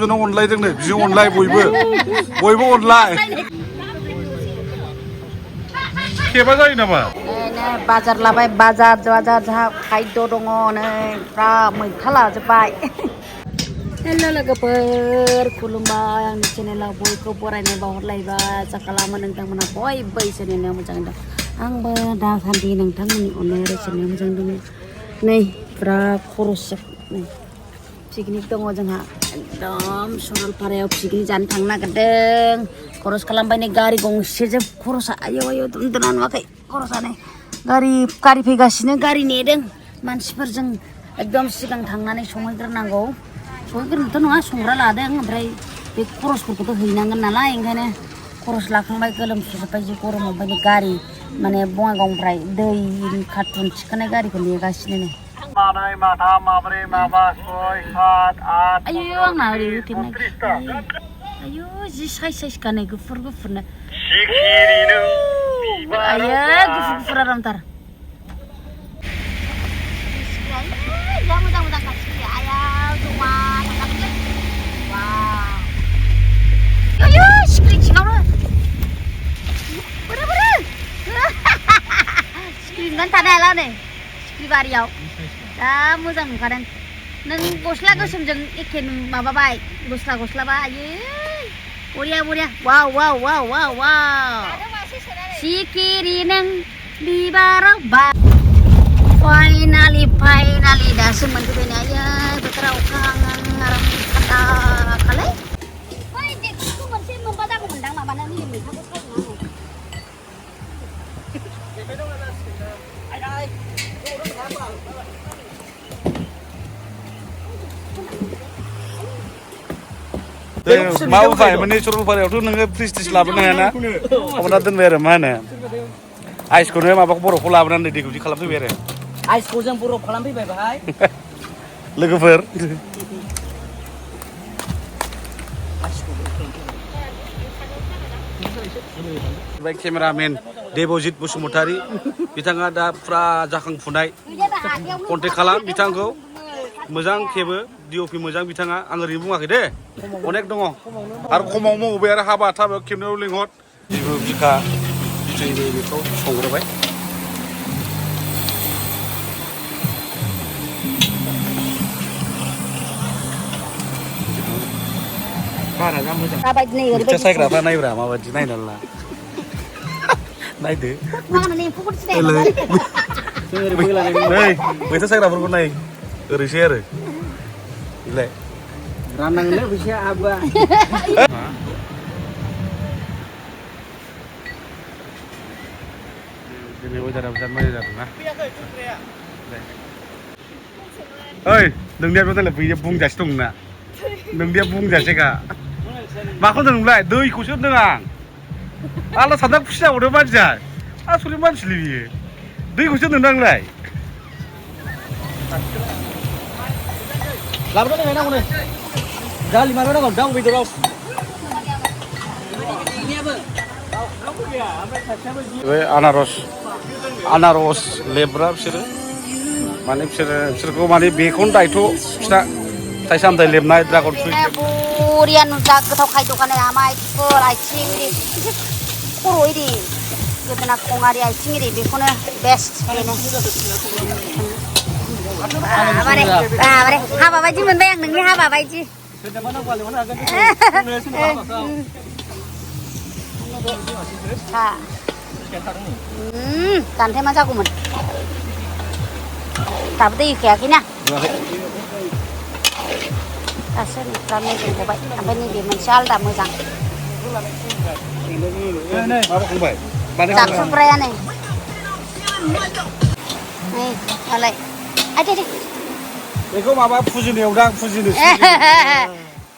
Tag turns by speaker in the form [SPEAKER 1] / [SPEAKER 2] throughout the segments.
[SPEAKER 1] जोंनाव अनलायदोंनो बिजों अनलाय बयबो अनलाय खेबा जायो नामा
[SPEAKER 2] बाजार लाबाय बाजार जोंहा खायद' दङ नै फ्रा मैथा लाजोब्बाय हेल' लोगोफोर खुलुमबाय आंनि चेनेलाव बयखौ बरायनाय बावहरलायबाय आसा खालामो नोंथांमोना बयबो इसोरनियाव मोजाङै दं आंबो दासान्दि नोंथांमोननि अननायाव इसोरनियाव मोजां दङ नै फ्रा खरस नै पिकनिक दङ जोंहा एकदम सरलपारायाव पिकनिक जानो थांनो नागिरदों खरस खालामबाय नै गारि गंसेजों खरसा आयौ दुमदोना नुवाखै खरसा नै गारि फैगासिनो गारि नेदों मानसिफोरजों एकदम सिगां थांनानै संहैग्रोनांगौ संहैग्रोनोथ' नङा संग्रा लादों ओमफ्राय बे खरसफोरखौथ' हैनांगोन नालाय ओंखायनो खरस लाखांबाय गोलोमस्रोजोब्बाय जि गरमाव ओमफ्राय गारि माने बङाइगावनिफ्राय दै कार्टुन थिखोनाय गारिखौ नेगासिनो नै मानै माथाम माब्रै माबा सय सात आठ आयौ आंना ओरै होथेनाय आयौ जि साइज गानै गुफुरनो आयौ गुफुर आरामथार जा मोजां गासिबो आयाव जमा थांगासिनो वाव आयौ सिख्रि सिङावनो बोरो सिख्रि नुनानै थानो हाला नै सिख्रि बारियाव जा मोजां नुखादों नों गस्ला गोसोमजों एखे माबाबाय गस्लाबा आयै बरिया वाव सिखिरि नों बिबाराव बा फाइनालि दासो मोनफैबाय नै आयै बोथोरा अखा हाहां आराम थान्दा खालाय बै देख्रुखौ मोनसे मोनबा जागौमोनदां माबानो नै मैथाखौ सायनो
[SPEAKER 1] मावबाय माने सरलपारायावथ' नोङो प्रिस्टिज लाबोनो हायाना हमना दोनबाय आरो मा होनो आइसखौनो माबाखौ बरफखौ लाबोनानै दैखौ बिदि खालामफैबाय आरो
[SPEAKER 3] आइसखौ जों बरफ खालामफैबाय बाहाय
[SPEAKER 1] लोगोफोर केमेरामेन देबजित बसुमतारी बिथाङा दा फुरा जाखांफुनाय कन्टेक्ट खालाम बिथांखौ मोजां खेबो डिअपि मोजां बिथाङा आं ओरैनो बुङाखै दे अनेक दङ आरो खमाव मावबाय आरो हाबा थाबायाव खेबनायाव लिंहर बिबो बिखा बेखौ संग्रोबाय मैथा सायग्राफ्रा नायब्रा माबायदि नायनानै ला नायदो नै मैथा सायग्राफोरखौ नाय ओरैसै आरो बिलाय
[SPEAKER 3] राननांगोनलै फैसाया आबुआ
[SPEAKER 1] दिनै वेदारा बिराद मोजां जादोंना ओइ नोंनिया बेयाव बैयो बुंजासे दं ना नोंनिया बुंजासेखा माखौ होनदों नोंलाय दैखौसो होनदों आं आंना सानना खुसि जाबावदों मानसिया आसलि मानसिलै बियो दैखौसो होनदों आंलाय
[SPEAKER 3] लाबोदो नै नांगौ नै दालि माबायाव नांगौ दाउ बेदराव
[SPEAKER 1] बे आनारस लेब्रा बिसोरो माने बिसोरखौ माने बेखौनो दायथ' फिथाइ सामथाइ लेबनाय ड्रागन फ्रुइट
[SPEAKER 2] बरिया नुजा गोथाव खायद'खानाय आमाइफोर आथिं एरि खर' एरि गोदोना खंआरि आथिं एरि बेखौनो बेस्ट बेनो बाबारे हाबा बायदि मोनबाय आं नोंनि हाबा बायदि जानथाय मा जागौमोन दाबो दै होखायाखैना दासो नोंस्रा मेजेम गबाय ओमफ्राय नैबे मोनसे आलदा मोजां जाखुब्राया नै मालाय
[SPEAKER 1] बेखौ माबा फुजिनो एवदां फुजिनो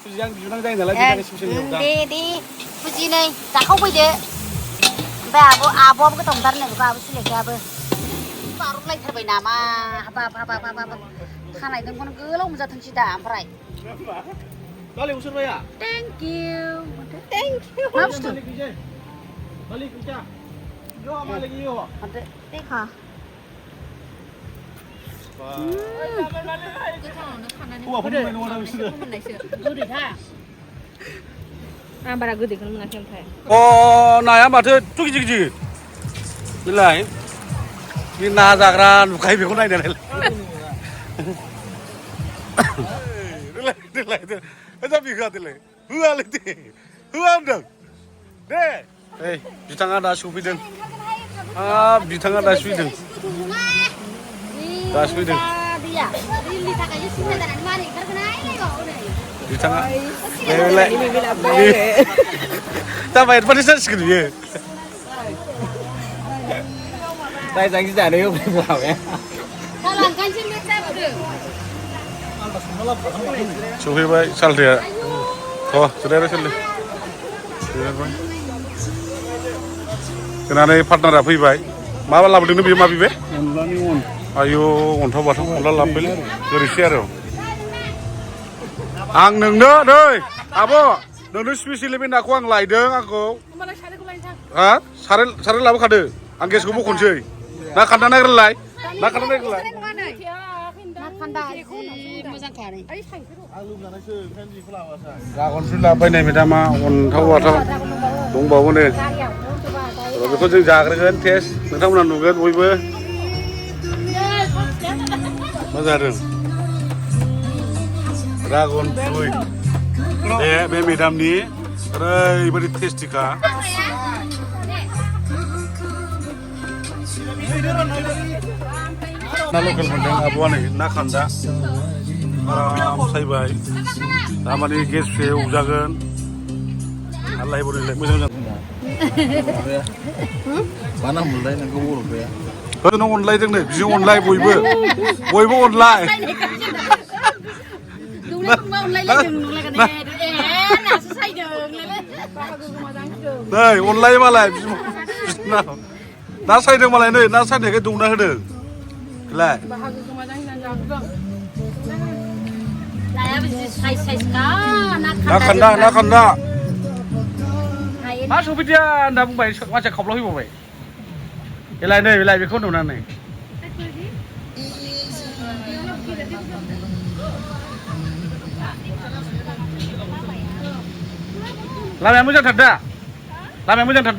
[SPEAKER 1] फुजियां बिनां जायो नालाय बेखायनो स्पेसियल एवदां
[SPEAKER 2] दे फुजिनै जाखावफैदो ओमफ्राय आब'आबो गोथाव मोनथारो बेखौ आबो सुलेखायाबो बार'लायथारबाय नामा हाबाब खानाय दंखौनो गोलाव मोनजाथोंसै दा ओमफ्राय थेंक इउ मा बुस्थु देखा
[SPEAKER 1] हौवाफोरनि नङा बिसोरो
[SPEAKER 2] गोदैथा आं बारा गोदैखौनो मोनाखै ओमफ्राय
[SPEAKER 1] अ नाया माथो थ' गिदिर गिदिर बेलाय बे ना जाग्रा नुखायो बेखौ नायनानै देलाय दा बिखा देलाय होआलै दे होआ होनदों दे ओइ बिथाङा दा सफैदों बिथाङा दा सफैदों बिथाङा जाबाय एडभान्टेज जासिगोन बियो
[SPEAKER 3] रायजांसि जानायाव फैबाय
[SPEAKER 1] सफैबाय सालथाया जिरायबाय सालथि जोंना नै पार्टनारा फैबाय माबा लाबोदोंनो बेयो मा बिबे
[SPEAKER 3] अनलानि अन
[SPEAKER 1] आयौ अन्थाव बाथाव अनला लाबोबायलै ओरैसै आरो आं नोंनो नै आब' नोंनो स्पेसियेलि बे नाखौ आं लायदों आंखौ हा साराय लाबोखादो आं गेसखौ बख'नोसै ना खान्दा नागिरलाय ना खान्दा नागिरलाय गागनफोर लाबोबाय नै मेदामा अन्थाव बाथाव दंबावोनो बेखौ जों जाग्रोगोन टेस्ट नोंथांमोना नुगोन बयबो मा जादों ड्रागन फ्रुइट बे मेदामनि ओरैबायदि टेस्टिखा ना लकेल मोनदों आब'आ नै ना खान्दा आराम सायबाय दामाने गेस फिसा एवजागोन आरो लायबावलाय मोजां मोजां
[SPEAKER 3] मा नाम मोनलाय नोंखौ बर'फोरा
[SPEAKER 1] नों अनलायदों नै बिजों अनलाय बयबो अनलाय नै अनलाय मालाय ना सायदों मालाय नै ना सायनायखाय दौना होदों लाय ना खान्दा मा सफैदिया होनना बुंबाय मानसिया खावब्ला फैबावबाय बेलाय नै बेलाय बेखौ नुनानै लामाया मोजांथार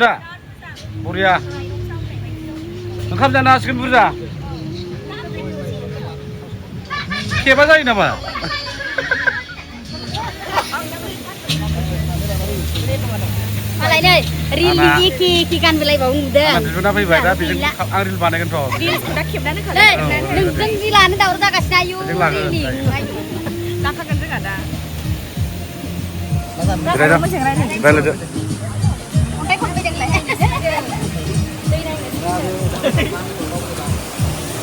[SPEAKER 1] दा बरिया ओंखाम जानो हासिगोन बुरजा खेबा जायो नामा
[SPEAKER 2] मालाय नै रिलनि कि गान बिलाइबाव नुदों
[SPEAKER 1] बिबोना फैबाय दा बेजों आं रिल बानायगोनथ'
[SPEAKER 2] रिल्सखौ दा खेबनानै खालाय नोंजों जि लानो दावराव जागासिनो आयु रिलनि लाखागोन जोंहा दा
[SPEAKER 1] रायलायदो
[SPEAKER 2] अन्थाइ खनफैदोंलाय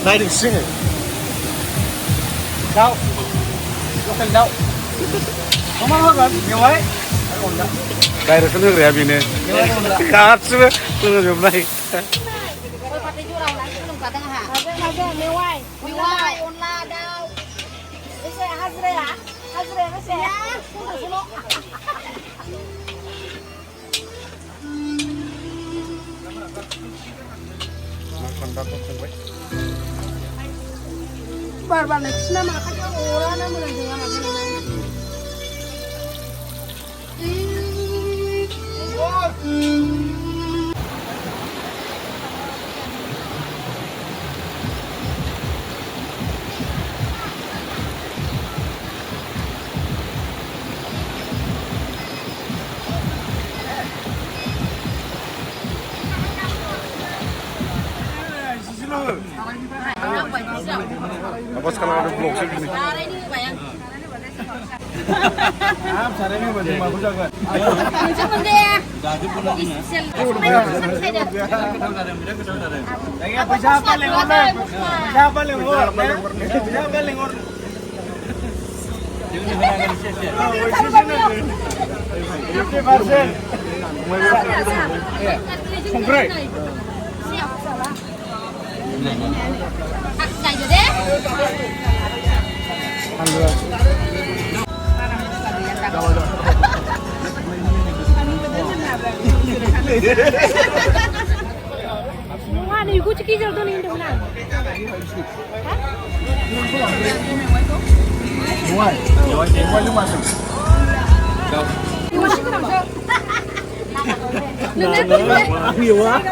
[SPEAKER 3] नायदोंसो जोङो दाउ लकेल दाउ मा होगोन मेवाइ आरो अनला
[SPEAKER 1] डाइरेक्सन होग्राया बेनो गासिबो लोंजोबनाय
[SPEAKER 2] फाथै जरा लानानै सोलोंखादों आंहा मेवाइ अनला दाउ बेसे हाजिराया बेसे बार बारनाय खिना माखासेयाव अरा ना मोजां जोङा माखासे
[SPEAKER 1] Apa sekarang ada vlog sih gini?
[SPEAKER 3] सारायनि बादि माखौ जागोन
[SPEAKER 2] नोंसोर दे
[SPEAKER 3] फैसा लेंहर
[SPEAKER 1] संख्रै
[SPEAKER 2] जायो दे Wah, ada ibu cekik jauh tuh nih,
[SPEAKER 3] Ngoài, ngoài nhưng mà nhiều quá.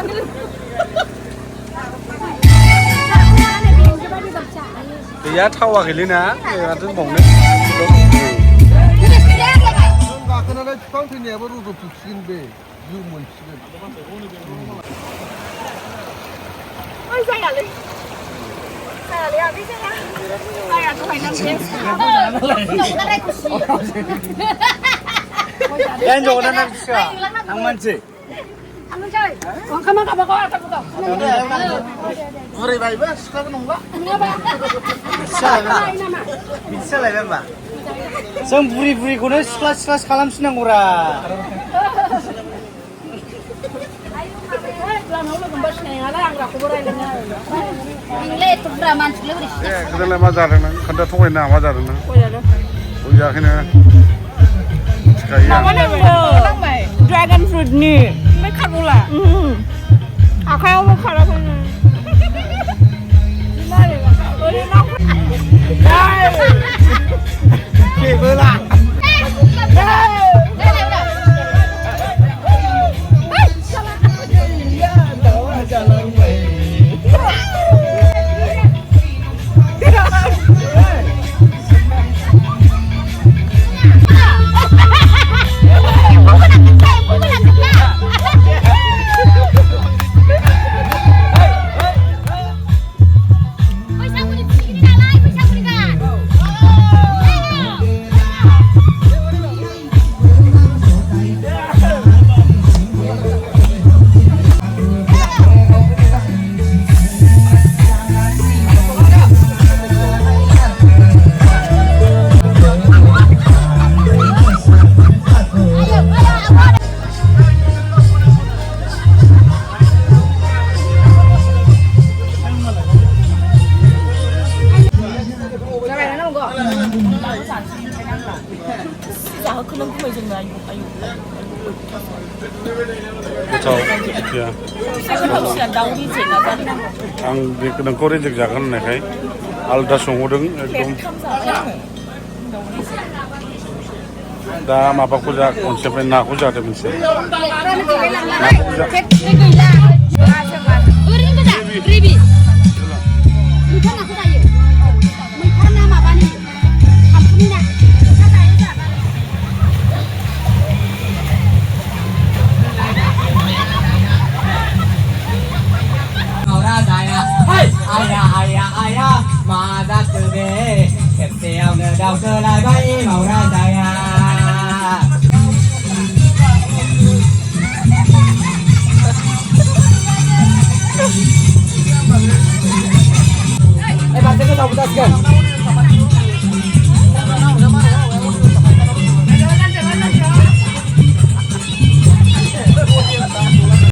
[SPEAKER 1] Ya tawakhैलै ना माथो बुंबावनो
[SPEAKER 4] गाखोनानै बिफां थैनायाबो रज'फिनसिगोन बे जिउ मोनसिगोन
[SPEAKER 3] Yan jauh na siya. Ang mansi.
[SPEAKER 4] Buray ba iba? Suka ka nung ba?
[SPEAKER 3] Bisa lah kan, Mbak? Sang buri-buri kono sekelas kalamsinang ora.
[SPEAKER 1] खोन्थालाय मा जादों नों खोन्था थगायना मा जादों नों जायाखैनो
[SPEAKER 5] Dragon fruit ni.ไม่ขัดกูละเอาใครเอามาขัดแล้วคุณได้เลยว่ะได้
[SPEAKER 3] Oke, bola.
[SPEAKER 1] गोथाव ओंख्रिया आं नोंखौ रेजेक्ट जागोन होननायखाय आलदा संहोदों एकदम दा माबाखौ जा खनसेनिफ्राय नाखौ जादों मोनसे
[SPEAKER 6] Ayah, masa today, kecil ngedau selagi mau raya. Pasti kau tahu kan?